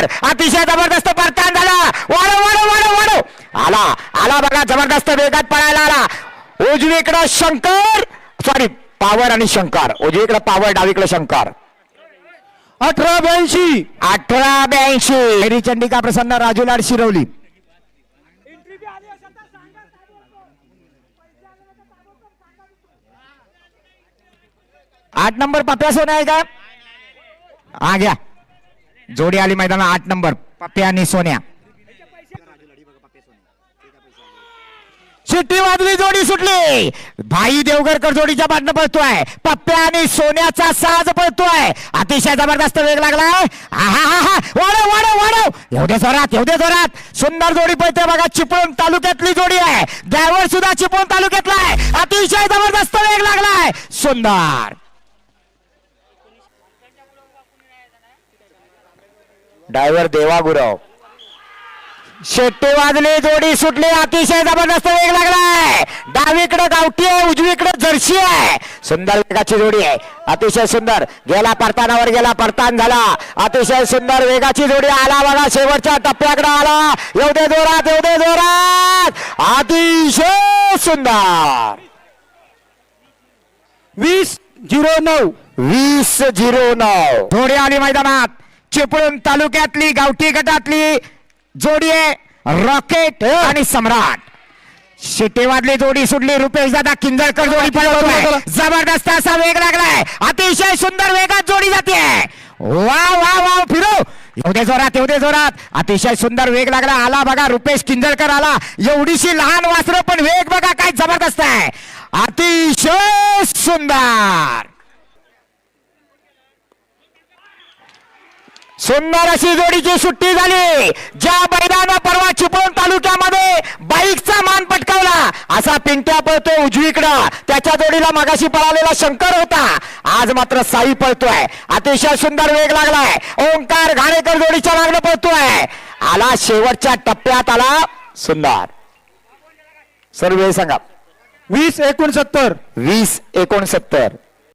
सुंदर अतिशय जबरदस्त परतान झाला वाढव वाढव वाढव वाढव आला आला बघा जबरदस्त वेगात पळायला आला उजवीकडे शंकर सॉरी पावर आणि शंकर उजवीकडे पावर डावीकडे शंकर 1882 1882 चंडिका प्रसन्न राजू लाड शिरवली 8 नंबर पप्प्या सोन्या आहे का हा घ्या जोडी आली मैदानात 8 नंबर पप्प्या आणि सोन्या शिट्टी वाजली जोडी सुटली भाई देवगरकर जोडीच्या बाजूने पळतोय पप्प्या आणि सोन्याचा साज पळतोय अतिशय जबरदस्त वेग लागलाय वाढव वाढव वाढव एवढे जोरात सुंदर जोडी पळते बघा चिपळूण तालुक्यातली जोडी आहे ड्रायव्हर सुद्धा चिपळूण तालुक्यातला आहे अतिशय जबरदस्त वेग लागलाय सुंदर ड्रायव्हर देवा गुरव शेट्टी वाजली जोडी सुटली अतिशय जबरदस्त वेग लागलाय डावीकडे गावठी आहे उजवीकडे जर्सी आहे सुंदर वेगाची जोडी आहे अतिशय सुंदर गेला परतानावर गेला परतान झाला अतिशय सुंदर वेगाची जोडी आला बघा शेवटच्या टप्प्याकडे आला एवढे जोरात अतिशय सुंदर 20-09 जोडी आली मैदानात चिपळूण तालुक्यातली गावठी गटातली जोडी आहे रॉकेट आणि सम्राट शिट्टी वाजली जोडी सुटली रुपेश दादा किंजळकर जोडी पळवतोय जबरदस्त असा वेग लागलाय अतिशय सुंदर वेगात जोडी जाते वा वा वा फिरो एवढे जोरात अतिशय सुंदर वेग लागला आला बघा रुपेश किंजळकर आला एवढीशी लहान वासरं पण वेग बघा काय जबरदस्त आहे अतिशय सुंदर सुंदर अशी जोडीची सुट्टी झाली ज्या बैलानं परवा चिपळूण तालुक्यामध्ये बाईकचा मान पटकावला असा पिंट्या पळतोय उजवीकडं त्याच्या जोडीला मगाशी पळालेला शंकर होता आज मात्र साई पळतोय अतिशय सुंदर वेग लागलाय ओंकार घाणेकर जोडीच्या मागणं पळतोय आला शेवटच्या टप्प्यात आला सुंदर सर वेळ सांगा 20-69 20-69